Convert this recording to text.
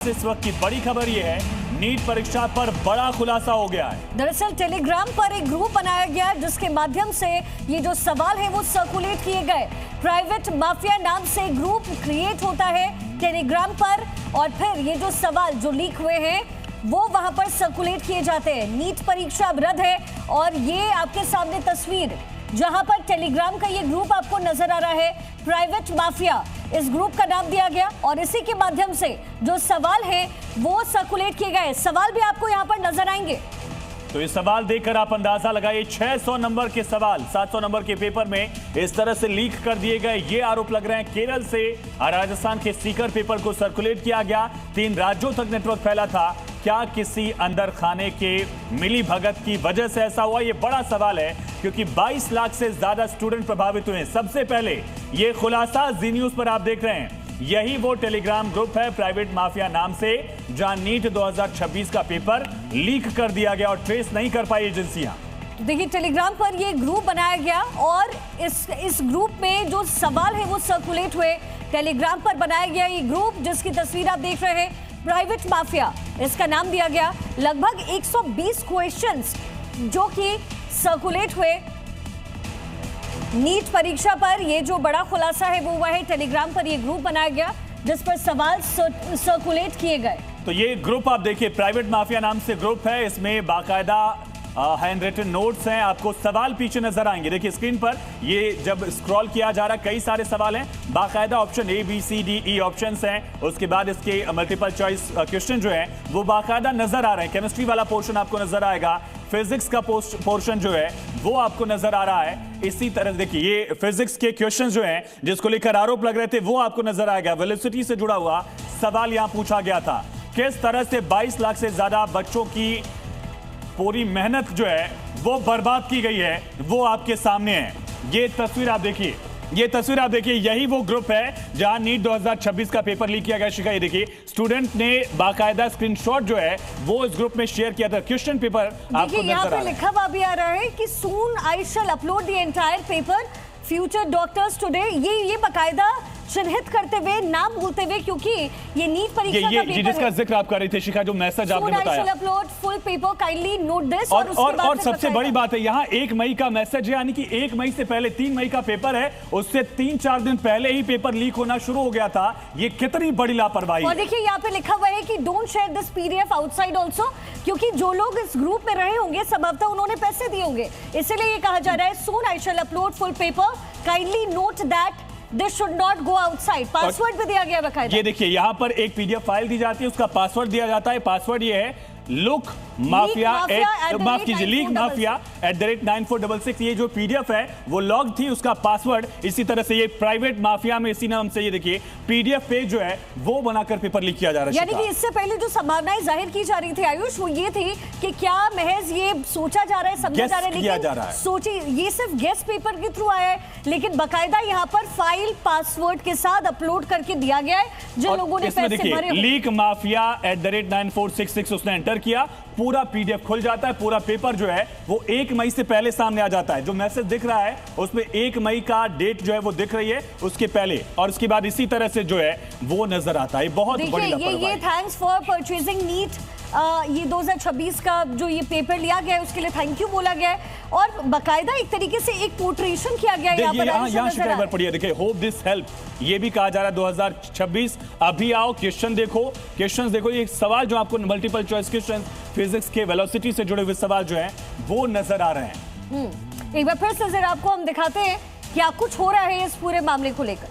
इस वक्त की बड़ी खबर यह है, नीट परीक्षा पर बड़ा खुलासा हो गया है। दरअसल टेलीग्राम पर एक ग्रुप बनाया गया जिसके माध्यम से ये जो सवाल है वो सर्कुलेट किए गए। प्राइवेट माफिया नाम से ग्रुप क्रिएट होता है टेलीग्राम पर और फिर ये जो सवाल जो लीक हुए हैं वो वहां पर सर्कुलेट किए जाते हैं। नीट परीक्षा अब रद्द है और ये आपके सामने तस्वीर जहां पर टेलीग्राम का ये ग्रुप आपको नजर आ रहा है, प्राइवेट माफिया इस ग्रुप का नाम दिया गया और इसी के माध्यम से जो सवाल है वो सर्कुलेट किए गए। सवाल भी आपको यहाँ पर नजर आएंगे। तो ये सवाल देखकर आप अंदाजा लगाइए, 600 नंबर के सवाल 700 नंबर के पेपर में इस तरह से लीक कर दिए गए। ये आरोप लग रहे हैं केरल से राजस्थान के सीकर पेपर को सर्कुलेट किया गया। 3 राज्यों तक नेटवर्क फैला था। क्या किसी अंदर खाने के मिली भगत की वजह से ऐसा हुआ? ये बड़ा सवाल है क्योंकि 22 लाख से ज्यादा स्टूडेंट प्रभावित हुए। सबसे पहले ये खुलासा जी न्यूज पर आप देख रहे हैं। यही वो टेलीग्राम ग्रुप है प्राइवेट माफिया नाम से, जहां नीट 2026 का पेपर लीक कर दिया गया और ट्रेस नहीं कर पाई एजेंसियां। देखिए टेलीग्राम पर ये ग्रुप बनाया गया और इस ग्रुप में जो सवाल है वो सर्कुलेट हुए। टेलीग्राम पर बनाया गया ये ग्रुप जिसकी तस्वीर आप देख रहे हैं, प्राइवेट माफिया इसका नाम दिया गया। लगभग 120 क्वेश्चंस जो कि सर्कुलेट हुए नीट परीक्षा पर। ये जो बड़ा खुलासा है वो हुआ है टेलीग्राम पर ये ग्रुप बनाया गया जिस पर सवाल सर्कुलेट किए गए। तो ये ग्रुप आप देखिए, प्राइवेट माफिया नाम से ग्रुप है। इसमें बाकायदा हैंड रिटन नोट्स हैं। आपको सवाल पीछे नजर आएंगे। देखिए स्क्रीन पर ये जब स्क्रॉल किया जा रहा है कई सारे सवाल हैं। बाकायदा option A B C D E options हैं। उसके बाद इसके मल्टीपल चॉइस क्वेश्चन जो हैं वो बाकायदा नजर आ रहे हैं। केमिस्ट्री वाला पोर्शन आपको नजर आएगा, फिजिक्स का पोर्शन जो है वो आपको नजर आ रहा है। इसी तरह देखिए ये फिजिक्स के क्वेश्चन जो हैं जिसको लेकर आरोप लग रहे थे वो आपको नजर आएगा। वेलोसिटी से जुड़ा हुआ सवाल यहां पूछा गया था। किस तरह से 22 लाख से ज्यादा बच्चों की पूरी मेहनत जो है वो बर्बाद की गई है वो आपके सामने है। ये तस्वीर आप देखिए, ये तस्वीर आप देखिए, यही वो ग्रुप है जहां नीट 2026 का पेपर लीक किया गया। शिखा ये देखिए, स्टूडेंट ने बाकायदा स्क्रीनशॉट जो है वो इस ग्रुप में शेयर किया था। क्वेश्चन पेपर आपको यहाँ पे लिखा हुआ भी आ रहा है कि soon I shall upload the entire paper future doctors today. ये बाकायदा चिन्हित करते हुए, नाम बोलते हुए, क्योंकि ये नीट परीक्षा का पेपर जिसका जिक्र आप कर रही थी शिखा, जो मैसेज आपने बताया, upload full paper kindly note this. और सबसे बड़ी बात है यहाँ 1 मई का मैसेज है, यानी कि 1 मई से पहले 3 मई का पेपर है, उससे 3-4 दिन पहले ही पेपर लीक होना शुरू हो गया था। ये कितनी बड़ी लापरवाही। और देखिए यहाँ पे लिखा हुआ है कि don't share this PDF outside also, क्योंकि जो लोग इस ग्रुप में रहे होंगे संभवतः उन्होंने पैसे दिए होंगे, इसलिए ये कहा जा रहा है soon I shall upload full paper kindly note that This should not go outside। Password भी दिया गया बकायदा। ये देखिए यहाँ पर एक PDF फाइल दी जाती है, उसका पासवर्ड दिया जाता है। पासवर्ड ये है लीक माफिया @9466। ये जो PDF है वो लॉग थी, उसका पासवर्ड इसी तरह से ये प्राइवेट माफिया में इसी नाम से ये देखिए PDF पेज जो है वो बनाकर पेपर लीक किया जा रहा है। यानी कि इससे पहले जो संभावनाएं जाहिर की जा रही थी आयुष, वो ये थी कि क्या महज ये सोचा जा रहा है, समझा जा रहा है, लेकिन सोची ये सिर्फ गेस्ट पेपर के थ्रू आया है, लेकिन बाकायदा यहाँ पर फाइल पासवर्ड के साथ अपलोड करके दिया गया है। जिन लोगों ने पैसे भरे, लीक माफिया @9466 उसने एंटर किया, पूरा PDF खुल जाता है। पूरा पेपर जो है वो 1 मई से पहले सामने आ जाता है। जो मैसेज दिख रहा है उसमें 1 मई का डेट जो है वो दिख रही है उसके पहले, और उसके बाद इसी तरह से जो है वो नजर आता है। बहुत बड़ी लापरवाही। ये थैंक्स फॉर परचेजिंग नीट, ये 2026 का जो ये पेपर लिया गया है उसके लिए थैंक यू बोला गया है और बाकायदा एक तरीके से एक पोर्ट्रेशन किया गया है। यहाँ शिकायत पड़ी देखिए, होप दिस हेल्प, ये भी कहा जा रहा है 2026 अभी आओ, क्वेश्चन देखो। ये सवाल जो आपको मल्टीपल चॉइस क्वेश्चन फिजिक्स के वेलोसिटी से जुड़े हुए सवाल जो हैं वो नजर आ रहे हैं। एक बार फिर से जरा आपको हम दिखाते हैं क्या कुछ हो रहा है इस पूरे मामले को लेकर।